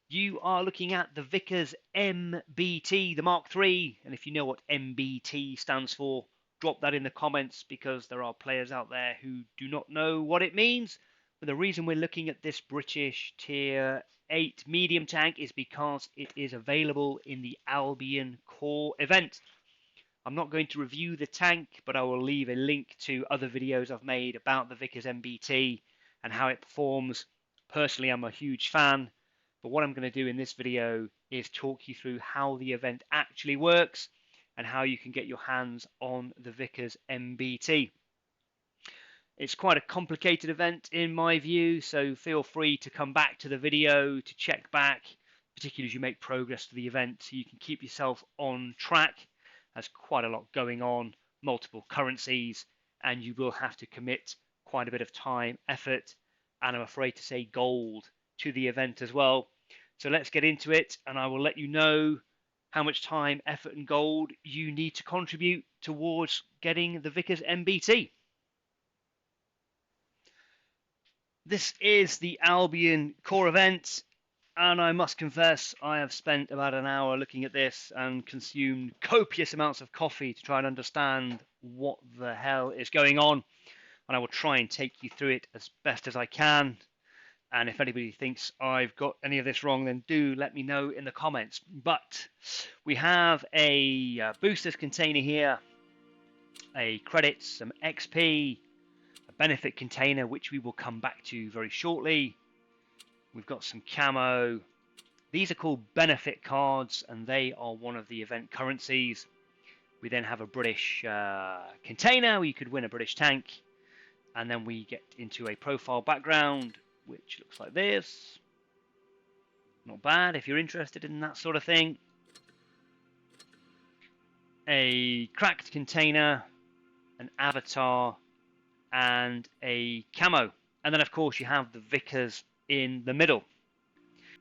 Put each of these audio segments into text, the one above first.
You are looking at the Vickers MBT, the Mark III, and if you know what MBT stands for, drop that in the comments because there are players out there who do not know what it means. But the reason we're looking at this British Tier 8 medium tank is because it is available in the Albion Core event. I'm not going to review the tank, but I will leave a link to other videos I've made about the Vickers MBT and how it performs. Personally, I'm a huge fan, but what I'm going to do in this video is talk you through how the event actually works and how you can get your hands on the Vickers MBT. It's quite a complicated event in my view, so feel free to come back to the video to check back, particularly as you make progress to the event, so you can keep yourself on track. There's quite a lot going on, multiple currencies, and you will have to commit quite a bit of time, effort, and I'm afraid to say gold to the event as well. So let's get into it, and I will let you know how much time, effort, and gold you need to contribute towards getting the Vickers MBT. This is the Albion core event, and I must confess I have spent about an hour looking at this and consumed copious amounts of coffee to try and understand what the hell is going on, and I will try and take you through it as best as I can. And if anybody thinks I've got any of this wrong, then do let me know in the comments. But we have a boosters container here, a credits, some XP, benefit container, which we will come back to very shortly. We've got some camo. These are called benefit cards, and they are one of the event currencies. We then have a British container where you could win a British tank, and then we get into a profile background, which looks like this. Not bad if you're interested in that sort of thing. A cracked container, an avatar, and a camo, and then of course you have the Vickers in the middle.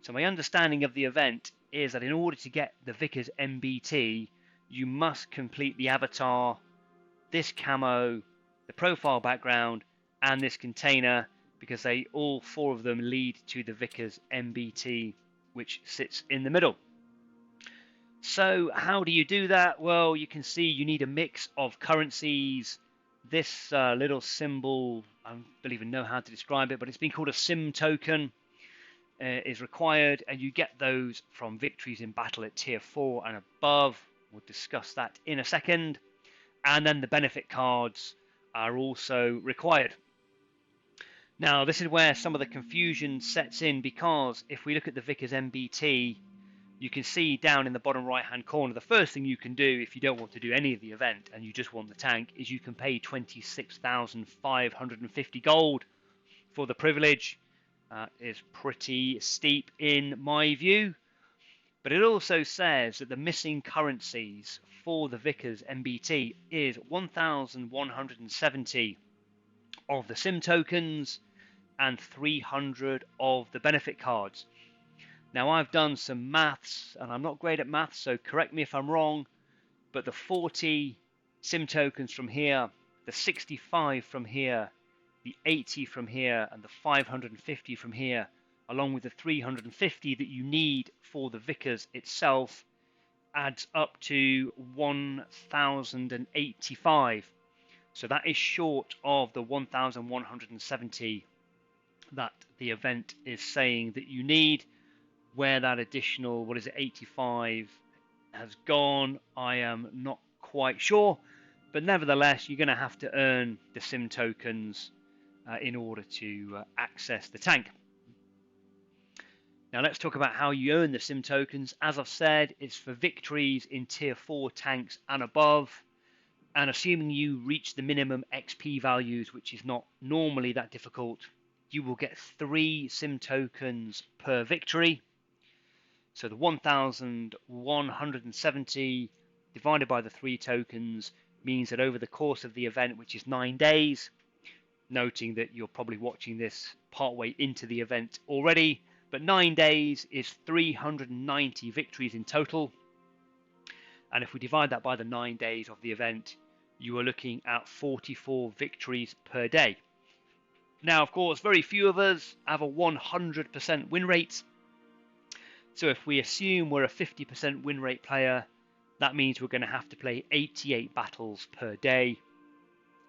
So my understanding of the event is that in order to get the Vickers MBT, you must complete the avatar, this camo, the profile background, and this container, because they all four of them lead to the Vickers MBT, which sits in the middle. So how do you do that? Well, you can see you need a mix of currencies. This little symbol, I don't even know how to describe it, but it's been called a sim token, is required, and you get those from victories in battle at tier 4 and above. We'll discuss that in a second. And then the benefit cards are also required. Now, this is where some of the confusion sets in, because if we look at the Vickers MBT, you can see down in the bottom right hand corner, the first thing you can do if you don't want to do any of the event and you just want the tank is you can pay 26,550 gold for the privilege. Is pretty steep in my view, but it also says that the missing currencies for the Vickers MBT is 1,170 of the sim tokens and 300 of the benefit cards. Now, I've done some maths, and I'm not great at maths, so correct me if I'm wrong, but the 40 sim tokens from here, the 65 from here, the 80 from here, and the 550 from here, along with the 350 that you need for the Vickers itself, adds up to 1,085. So that is short of the 1,170 that the event is saying that you need. Where that additional, 85 has gone, I am not quite sure, but nevertheless you're going to have to earn the sim tokens in order to access the tank. Now let's talk about how you earn the sim tokens. As I've said, it's for victories in tier 4 tanks and above, and assuming you reach the minimum XP values, which is not normally that difficult, you will get 3 sim tokens per victory. So the 1,170 divided by the 3 tokens means that over the course of the event, which is 9 days, noting that you're probably watching this partway into the event already, but 9 days is 390 victories in total. And if we divide that by the 9 days of the event, you are looking at 44 victories per day. Now, of course, very few of us have a 100% win rate. So if we assume we're a 50% win rate player, that means we're going to have to play 88 battles per day.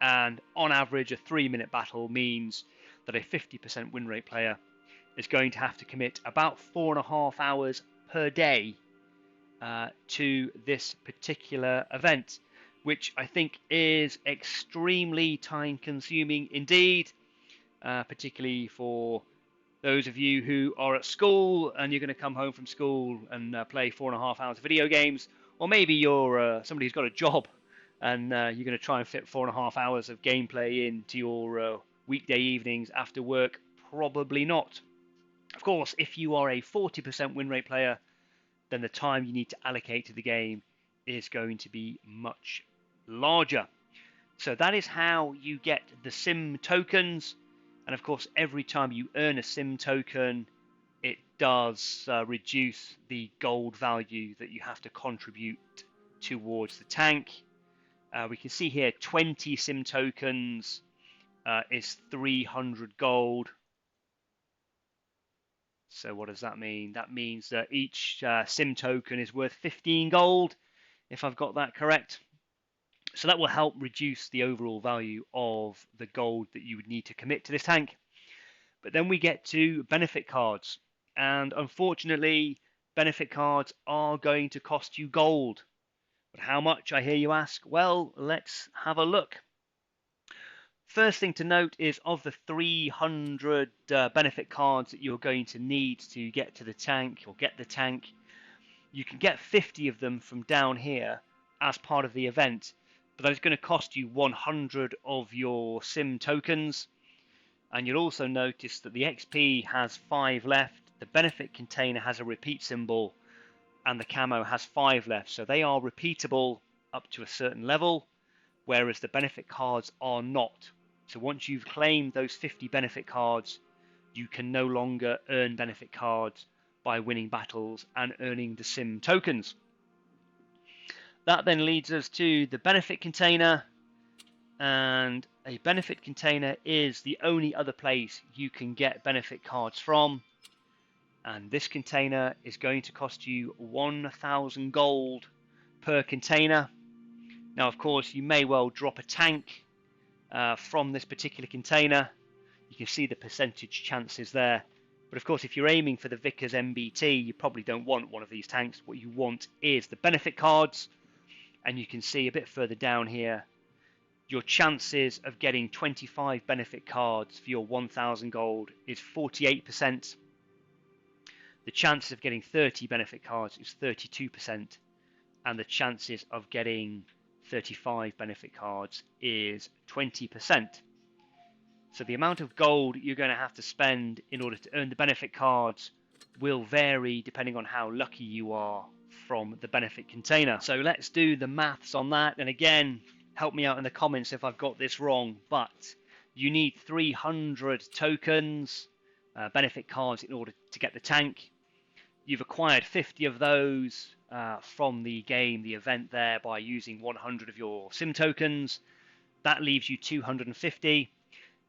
And on average, a 3-minute battle means that a 50% win rate player is going to have to commit about 4.5 hours per day to this particular event, which I think is extremely time consuming indeed, particularly for those of you who are at school and you're going to come home from school and play 4.5 hours of video games, or maybe you're somebody who's got a job and you're going to try and fit 4.5 hours of gameplay into your weekday evenings after work. Probably not. Of course, if you are a 40% win rate player, then the time you need to allocate to the game is going to be much larger. So that is how you get the sim tokens. And of course, every time you earn a sim token, it does reduce the gold value that you have to contribute towards the tank. We can see here 20 sim tokens is 300 gold. So what does that mean? That means that each sim token is worth 15 gold, if I've got that correct. So that will help reduce the overall value of the gold that you would need to commit to this tank. But then we get to benefit cards. And unfortunately, benefit cards are going to cost you gold. But how much, I hear you ask? Well, let's have a look. First thing to note is of the 300 benefit cards that you're going to need to get to the tank or get the tank, you can get 50 of them from down here as part of the event, but that is going to cost you 100 of your sim tokens. And you'll also notice that the XP has 5 left, the benefit container has a repeat symbol, and the camo has 5 left. So they are repeatable up to a certain level, whereas the benefit cards are not. So once you've claimed those 50 benefit cards, you can no longer earn benefit cards by winning battles and earning the sim tokens. That then leads us to the benefit container, and a benefit container is the only other place you can get benefit cards from. And this container is going to cost you 1,000 gold per container. Now, of course, you may well drop a tank from this particular container. You can see the percentage chances there. But of course, if you're aiming for the Vickers MBT, you probably don't want one of these tanks. What you want is the benefit cards. And you can see a bit further down here, your chances of getting 25 benefit cards for your 1,000 gold is 48%. The chances of getting 30 benefit cards is 32%. And the chances of getting 35 benefit cards is 20%. So the amount of gold you're going to have to spend in order to earn the benefit cards will vary depending on how lucky you are from the benefit container. So let's do the maths on that. And again, help me out in the comments if I've got this wrong, but you need 300 tokens, benefit cards, in order to get the tank. You've acquired 50 of those from the game, the event there, by using 100 of your sim tokens. That leaves you 250.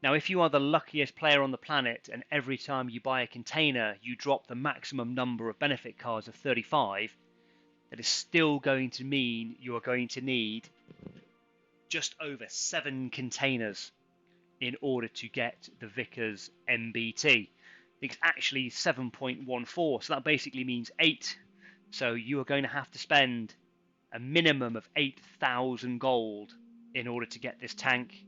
Now, if you are the luckiest player on the planet and every time you buy a container you drop the maximum number of benefit cards of 35, that is still going to mean you are going to need just over 7 containers in order to get the Vickers MBT. It's actually 7.14, so that basically means 8. So you are going to have to spend a minimum of 8,000 gold in order to get this tank.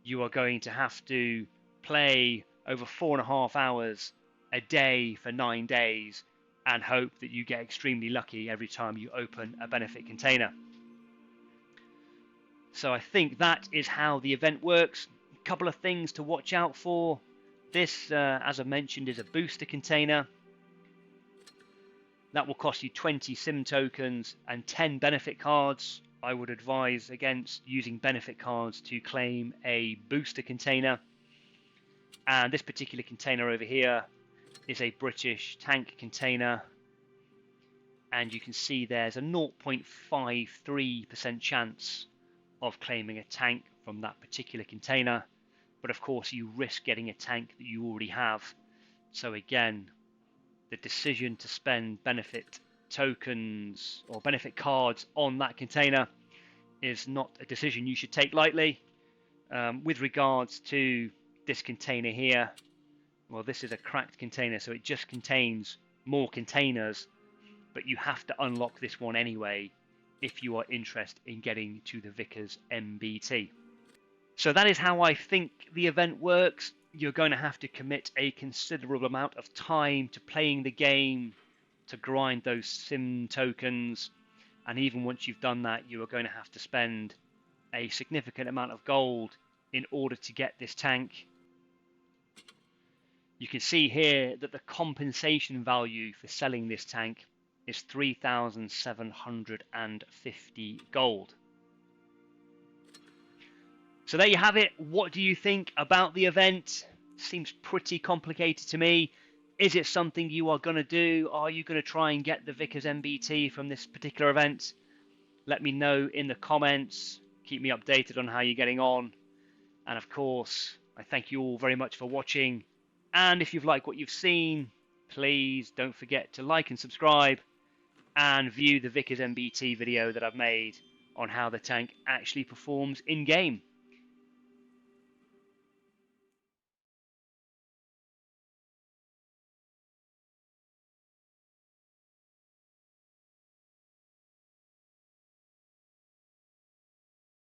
You are going to have to play over 4.5 hours a day for 9 days and hope that you get extremely lucky every time you open a benefit container. So I think that is how the event works. A couple of things to watch out for. This, as I mentioned, is a booster container. That will cost you 20 sim tokens and 10 benefit cards. I would advise against using benefit cards to claim a booster container. And this particular container over here is a British tank container. And you can see there's a 0.53% chance of claiming a tank from that particular container. But of course, you risk getting a tank that you already have. So again, the decision to spend benefit tokens or benefit cards on that container is not a decision you should take lightly. With regards to this container here, well, this is a cracked container, so it just contains more containers, but you have to unlock this one anyway if you are interested in getting to the Vickers MBT. So that is how I think the event works. You're going to have to commit a considerable amount of time to playing the game, to grind those sim tokens, and even once you've done that, you are going to have to spend a significant amount of gold in order to get this tank. You can see here that the compensation value for selling this tank is 3,750 gold. So there you have it. What do you think about the event? Seems pretty complicated to me. Is it something you are going to do? Are you going to try and get the Vickers MBT from this particular event? Let me know in the comments. Keep me updated on how you're getting on. And of course, I thank you all very much for watching. And if you've liked what you've seen, please don't forget to like and subscribe and view the Vickers MBT video that I've made on how the tank actually performs in game.